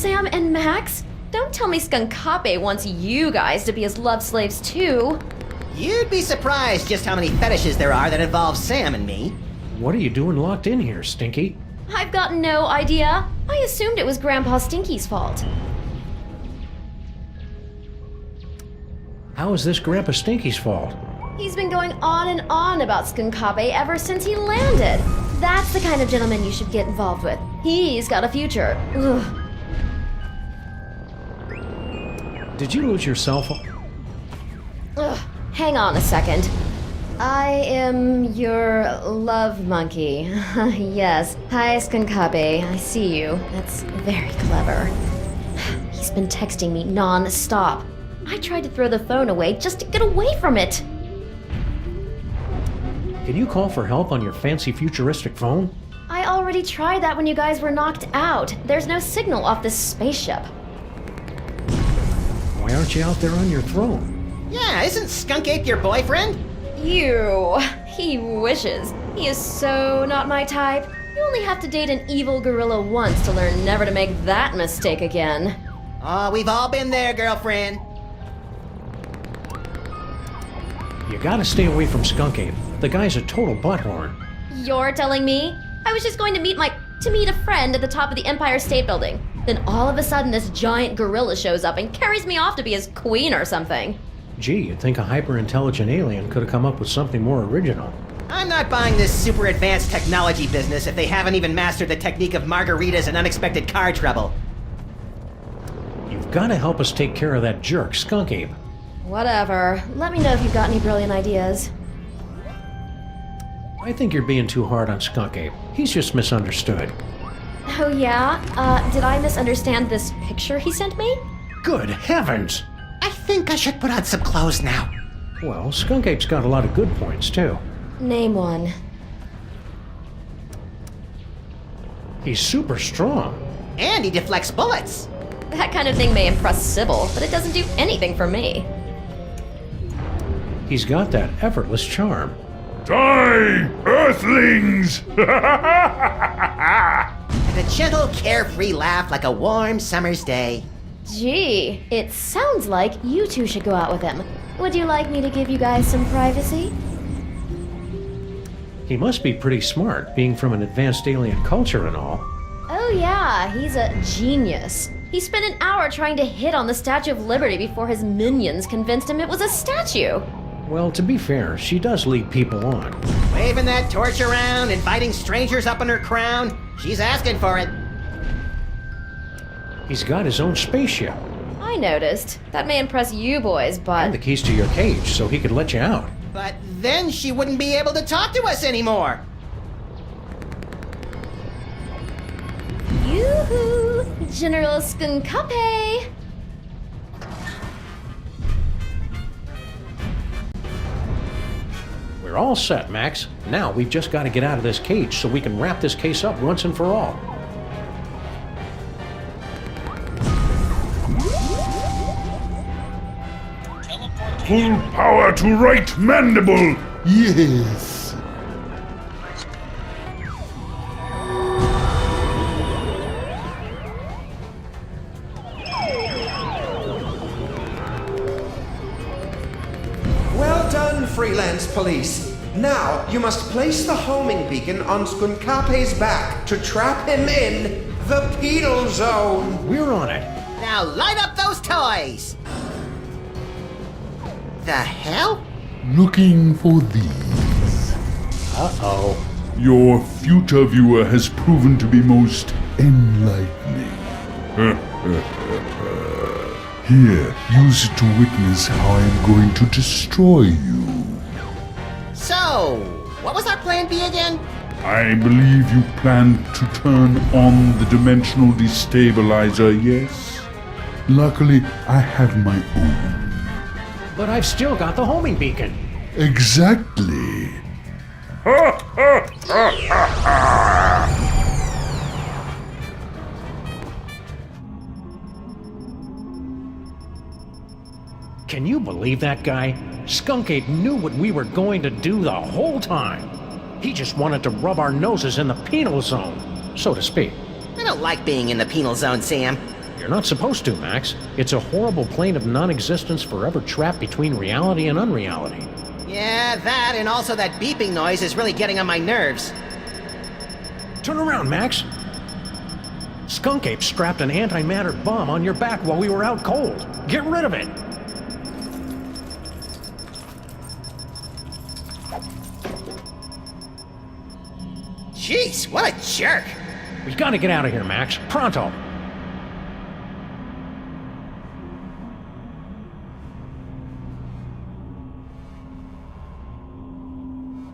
Sam and Max? Don't tell me Skunkape wants you guys to be his love slaves too. You'd be surprised just how many fetishes there are that involve Sam and me. What are you doing locked in here, Stinky? I've got no idea. I assumed it was Grandpa Stinky's fault. How is this Grandpa Stinky's fault? He's been going on and on about Skunkape ever since he landed. That's the kind of gentleman you should get involved with. He's got a future. Ugh. Did you lose your cell phone? Ugh. Hang on a second. I am your love monkey. Yes. Hi, Skunkape. I see you. That's very clever. He's been texting me non-stop. I tried to throw the phone away just to get away from it. Can you call for help on your fancy futuristic phone? I already tried that when you guys were knocked out. There's no signal off this spaceship. Why aren't you out there on your throne? Yeah, isn't Skunkape your boyfriend? Ew. He wishes. He is so not my type. You only have to date an evil gorilla once to learn never to make that mistake again. Oh, we've all been there, girlfriend. You gotta stay away from Skunkape. The guy's a total butthorn. You're telling me? I was just going to meet a friend at the top of the Empire State Building. Then all of a sudden this giant gorilla shows up and carries me off to be his queen or something. Gee, you'd think a hyper-intelligent alien could have come up with something more original. I'm not buying this super advanced technology business if they haven't even mastered the technique of margaritas and unexpected car trouble. You've gotta help us take care of that jerk, Skunkape. Whatever. Let me know if you've got any brilliant ideas. I think you're being too hard on Skunkape. He's just misunderstood. Oh yeah? Did I misunderstand this picture he sent me? Good heavens! I think I should put on some clothes now. Well, Skunkape's got a lot of good points, too. Name one. He's super strong. And he deflects bullets. That kind of thing may impress Sybil, but it doesn't do anything for me. He's got that effortless charm. Die, Earthlings! And a gentle, carefree laugh like a warm summer's day. Gee, it sounds like you two should go out with him. Would you like me to give you guys some privacy? He must be pretty smart, being from an advanced alien culture and all. Oh yeah, he's a genius. He spent an hour trying to hit on the Statue of Liberty before his minions convinced him it was a statue. Well, to be fair, she does lead people on. Waving that torch around, inviting strangers up in her crown. She's asking for it. He's got his own spaceship. I noticed. That may impress you boys, but... And the keys to your cage, so he could let you out. But then she wouldn't be able to talk to us anymore. Yoo-hoo! General Skunkape! We're all set, Max. Now we've just got to get out of this cage so we can wrap this case up once and for all. Full power to right mandible! Yes. Well done, freelance police. Now you must place the homing beacon on Skunkape's back to trap him in the penal zone. We're on it. Now light up those toys! The hell? Looking for these. Uh-oh. Your future viewer has proven to be most enlightening. Here, use it to witness how I am going to destroy you. So, what was our plan B again? I believe you plan to turn on the dimensional destabilizer, yes? Luckily, I have my own. But I've still got the homing beacon. Exactly. Can you believe that guy? Skunkape knew what we were going to do the whole time. He just wanted to rub our noses in the penal zone, so to speak. I don't like being in the penal zone, Sam. You're not supposed to, Max. It's a horrible plane of non-existence forever trapped between reality and unreality. Yeah, that and also that beeping noise is really getting on my nerves. Turn around, Max. Skunk Ape strapped an antimatter bomb on your back while we were out cold. Get rid of it! Jeez, what a jerk! We gotta get out of here, Max. Pronto!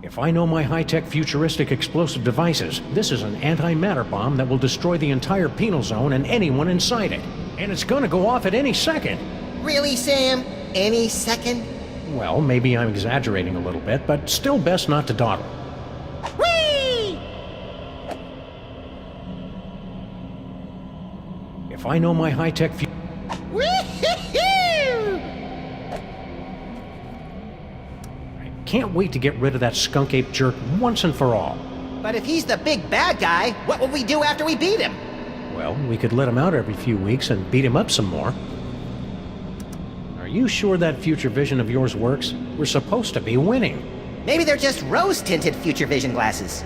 If I know my high-tech futuristic explosive devices, this is an antimatter bomb that will destroy the entire penal zone and anyone inside it. And it's gonna go off at any second. Really, Sam? Any second? Well, maybe I'm exaggerating a little bit, but still best not to dawdle. Whee! If I know my high-tech Can't wait to get rid of that skunk ape jerk once and for all. But if he's the big bad guy, what will we do after we beat him? Well, we could let him out every few weeks and beat him up some more. Are you sure that future vision of yours works? We're supposed to be winning. Maybe they're just rose-tinted future vision glasses.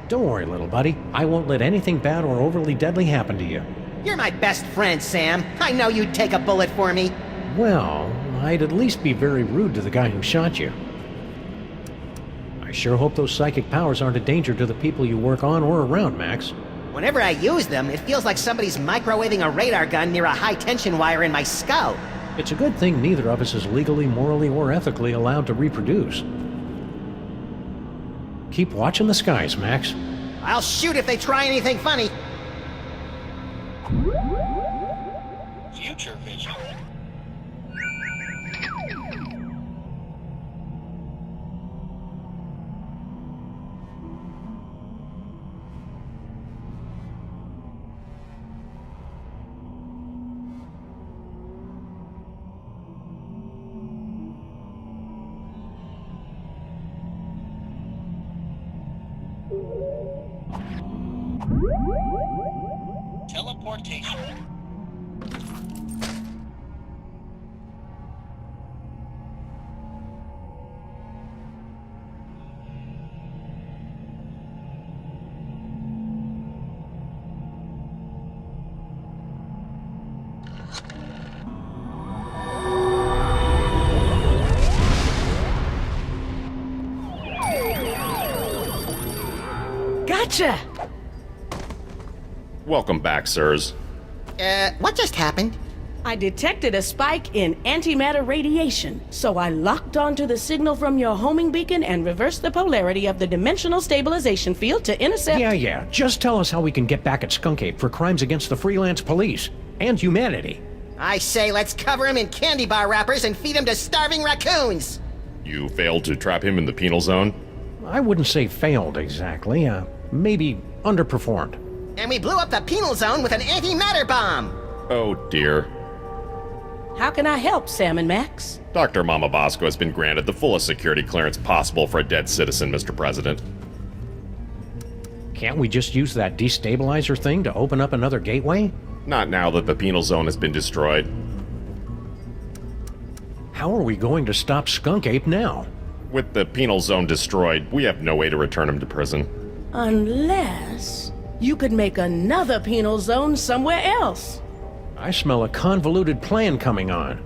Don't worry, little buddy. I won't let anything bad or overly deadly happen to you. You're my best friend, Sam. I know you'd take a bullet for me. Well, I'd at least be very rude to the guy who shot you. I sure hope those psychic powers aren't a danger to the people you work on or around, Max. Whenever I use them, it feels like somebody's microwaving a radar gun near a high-tension wire in my skull. It's a good thing neither of us is legally, morally, or ethically allowed to reproduce. Keep watching the skies, Max. I'll shoot if they try anything funny. Future vision. Teleportation. Gotcha! Welcome back, sirs. What just happened? I detected a spike in antimatter radiation, so I locked onto the signal from your homing beacon and reversed the polarity of the dimensional stabilization field to intercept... Yeah. Just tell us how we can get back at Skunk Ape for crimes against the freelance police and humanity. I say let's cover him in candy bar wrappers and feed him to starving raccoons. You failed to trap him in the penal zone? I wouldn't say failed exactly. Maybe underperformed. And we blew up the penal zone with an antimatter bomb. Oh dear. How can I help, Sam and Max? Dr. Mama Bosco has been granted the fullest security clearance possible for a dead citizen, Mr. President. Can't we just use that destabilizer thing to open up another gateway? Not now that the penal zone has been destroyed. How are we going to stop Skunk Ape now? With the penal zone destroyed, we have no way to return him to prison. Unless you could make another penal zone somewhere else. I smell a convoluted plan coming on.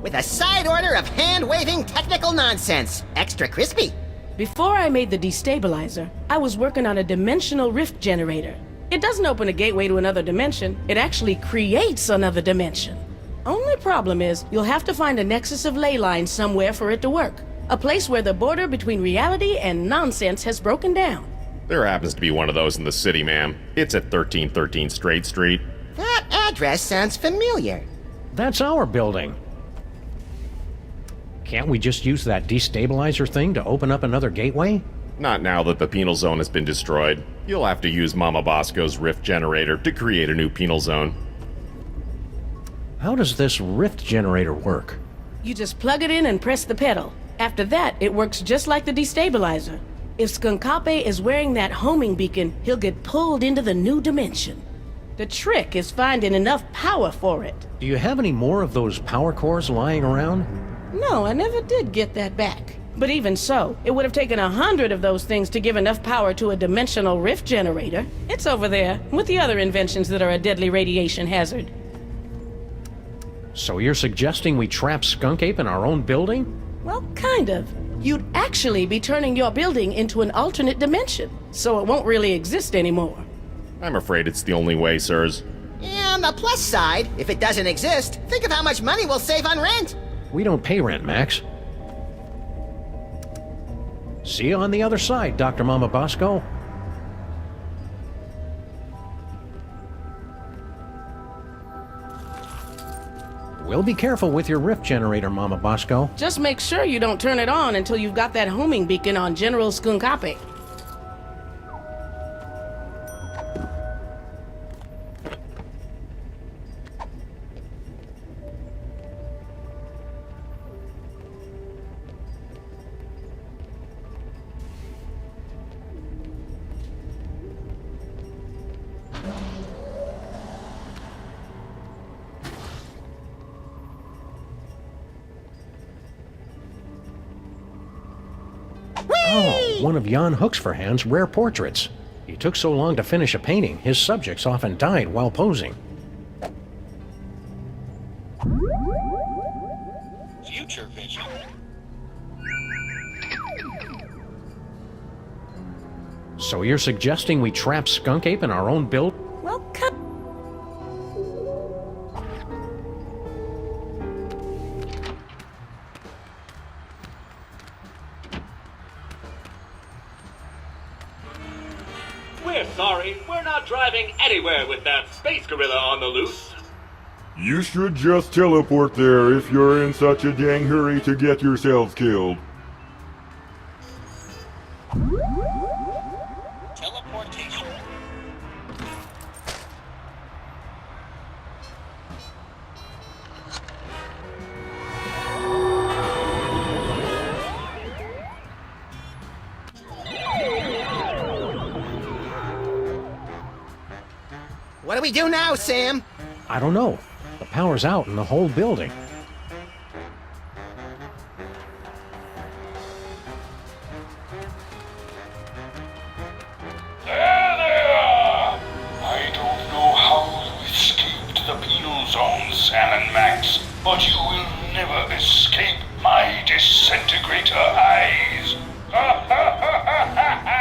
With a side order of hand-waving technical nonsense. Extra crispy. Before I made the destabilizer, I was working on a dimensional rift generator. It doesn't open a gateway to another dimension, it actually creates another dimension. Only problem is, you'll have to find a nexus of ley lines somewhere for it to work. A place where the border between reality and nonsense has broken down. There happens to be one of those in the city, ma'am. It's at 1313 Straight Street. That address sounds familiar. That's our building. Can't we just use that destabilizer thing to open up another gateway? Not now that the penal zone has been destroyed. You'll have to use Mama Bosco's rift generator to create a new penal zone. How does this rift generator work? You just plug it in and press the pedal. After that, it works just like the destabilizer. If Skunkape is wearing that homing beacon, he'll get pulled into the new dimension. The trick is finding enough power for it. Do you have any more of those power cores lying around? No, I never did get that back. But even so, it would have taken 100 of those things to give enough power to a dimensional rift generator. It's over there, with the other inventions that are a deadly radiation hazard. So you're suggesting we trap Skunk Ape in our own building? Well, kind of. You'd actually be turning your building into an alternate dimension, so it won't really exist anymore. I'm afraid it's the only way, sirs. Yeah, on the plus side, if it doesn't exist, think of how much money we'll save on rent. We don't pay rent, Max. See you on the other side, Dr. Mama Bosco. We'll be careful with your rift generator, Mama Bosco. Just make sure you don't turn it on until you've got that homing beacon on General Skunkape. Oh, one of Jan Hooksforhand's rare portraits. He took so long to finish a painting, his subjects often died while posing. Future vision. So you're suggesting we trap Skunk Ape in our own build? Well, cut. We're sorry, we're not driving anywhere with that space gorilla on the loose. You should just teleport there if you're in such a dang hurry to get yourselves killed. Teleportation. What do we do now, Sam? I don't know. The power's out in the whole building. There they are! I don't know how you escaped the penal zone, Sam and Max, but you will never escape my disintegrator eyes! Ha ha ha ha ha ha!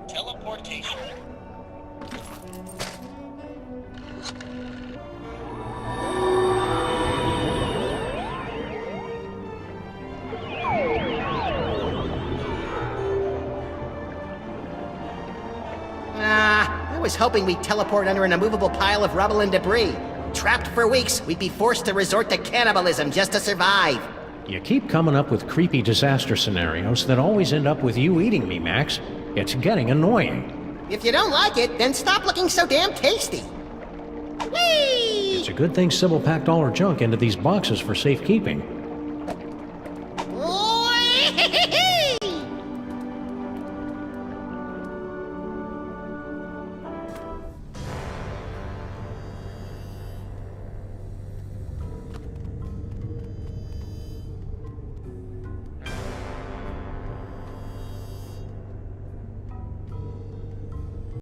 Teleportation. I was hoping we'd teleport under an immovable pile of rubble and debris. Trapped for weeks, we'd be forced to resort to cannibalism just to survive. You keep coming up with creepy disaster scenarios that always end up with you eating me, Max. It's getting annoying. If you don't like it, then stop looking so damn tasty. Whee! It's a good thing Sybil packed all her junk into these boxes for safekeeping.